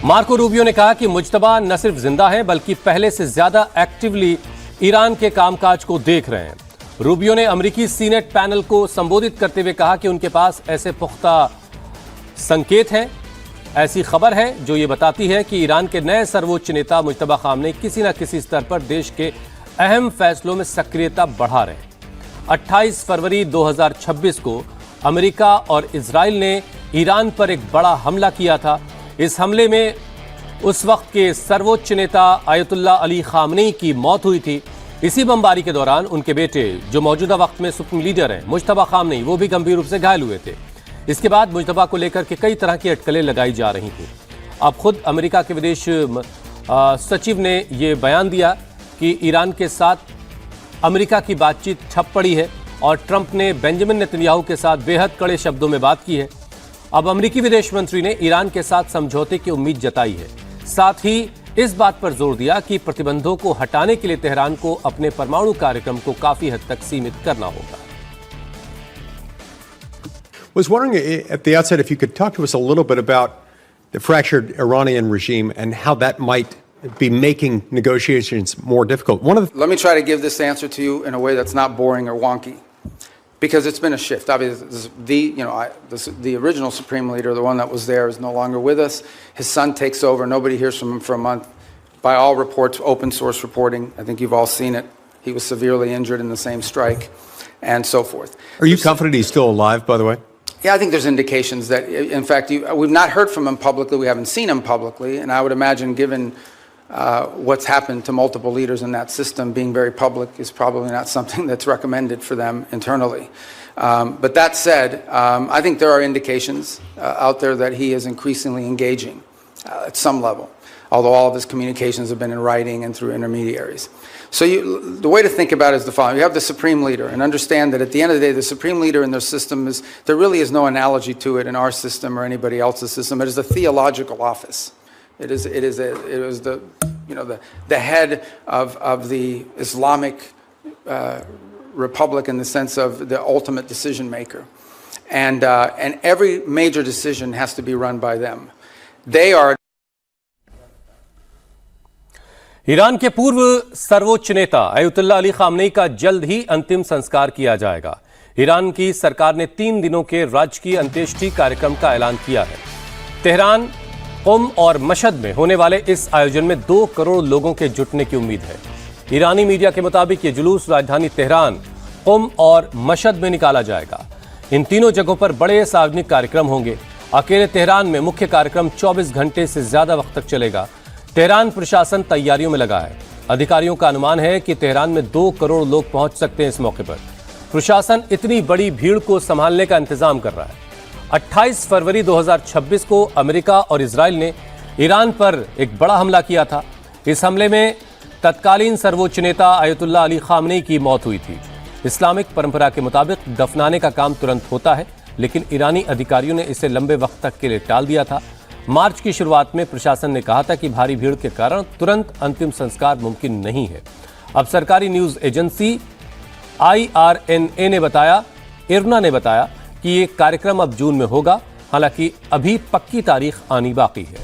Marco Rubio ने कहा कि मुज्तबा न सिर्फ जिंदा हैं बल्कि पहले से ज्यादा एक्टिवली ईरान के कामकाज को देख रहे हैं। रूबियो ने अमेरिकी सीनेट पैनल को संबोधित करते हुए कहा कि उनके पास ऐसे पुख्ता संकेत हैं, ऐसी खबर है जो ये बताती है कि ईरान के नए सर्वोच्च नेता मुज्तबा खामनेई किसी न किसी स्तर पर देश के अहम फैसलों में सक्रियता बढ़ा रहे हैं। 28 फरवरी 2026 को अमेरिका और इजराइल ने ईरान पर एक बड़ा हमला किया था। इस हमले में उस वक्त के सर्वोच्च नेता आयतुल्लाह अली खामनेई की मौत हुई थी। इसी बमबारी के दौरान उनके बेटे, जो मौजूदा वक्त में सुप्रीम लीडर हैं, मुज्तबा खामनेई, वो भी गंभीर रूप से घायल हुए थे। इसके बाद मुज्तबा को लेकर के कई तरह की अटकलें लगाई जा रही थी। अब खुद अमेरिका के विदेश सचिव ने ये बयान दिया कि ईरान के साथ अमेरिका की बातचीत ठप पड़ी है और ट्रंप ने बेंजामिन नेतन्याहू के साथ बेहद कड़े शब्दों में बात की है। अब अमेरिकी विदेश मंत्री ने ईरान के साथ समझौते की उम्मीद जताई है। साथ ही इस बात पर जोर दिया कि प्रतिबंधों को हटाने के लिए तेहरान को अपने परमाणु कार्यक्रम को काफी हद तक सीमित करना होगा। Was wondering at the outset if you could talk to us a little bit about the fractured Iranian regime and how that might be making negotiations more difficult. Let me try to give this answer to you in a way that's not boring or wonky, because it's been a shift. Obviously, the original Supreme Leader, the one that was there, is no longer with us. His son takes over. Nobody hears from him for a month. By all reports, open source reporting, I think you've all seen it, he was severely injured in the same strike, and so forth. Are you confident he's still alive, by the way? Yeah, I think there's indications that, in fact, we've not heard from him publicly. We haven't seen him publicly, and I would imagine, given what's happened to multiple leaders in that system, being very public is probably not something that's recommended for them internally. But that said, I think there are indications out there that he is increasingly engaging at some level, although all of his communications have been in writing and through intermediaries. So the way to think about it is the following. You have the Supreme Leader, and understand that at the end of the day, the Supreme Leader in their system there really is no analogy to it in our system or anybody else's system. It is a theological office. It was the head of the Islamic Republic in the sense of the ultimate decision maker, and every major decision has to be run by them. They are. Iran के पूर्व सर्वोच्च नेता Ayatollah Ali Khamenei का जल्द ही अंतिम संस्कार किया जाएगा। ईरान की सरकार ने 3 दिनों के राजकीय अंत्येष्टि कार्यक्रम का ऐलान किया है। तेहरान, क़ुम और मशहद में होने वाले इस आयोजन में 2 करोड़ लोगों के जुटने की उम्मीद है। ईरानी मीडिया के मुताबिक ये जुलूस राजधानी तेहरान, क़ुम और मशहद में निकाला जाएगा। इन तीनों जगहों पर बड़े सार्वजनिक कार्यक्रम होंगे। अकेले तेहरान में मुख्य कार्यक्रम 24 घंटे से ज्यादा वक्त तक चलेगा। तेहरान प्रशासन तैयारियों में लगा है। अधिकारियों का अनुमान है कि तेहरान में 2 करोड़ लोग पहुंच सकते हैं। इस मौके पर प्रशासन इतनी बड़ी भीड़ को संभालने का इंतजाम कर रहा है। 28 फरवरी 2026 को अमेरिका और इजराइल ने ईरान पर एक बड़ा हमला किया था। इस हमले में तत्कालीन सर्वोच्च नेता आयतुल्लाह अली खामनेई की मौत हुई थी। इस्लामिक परंपरा के मुताबिक दफनाने का काम तुरंत होता है, लेकिन ईरानी अधिकारियों ने इसे लंबे वक्त तक के लिए टाल दिया था। मार्च की शुरुआत में प्रशासन ने कहा था कि भारी भीड़ के कारण तुरंत अंतिम संस्कार मुमकिन नहीं है। अब सरकारी न्यूज एजेंसी IRNA ने बताया कि ये कार्यक्रम अब जून में होगा। हालांकि अभी पक्की तारीख आनी बाकी है।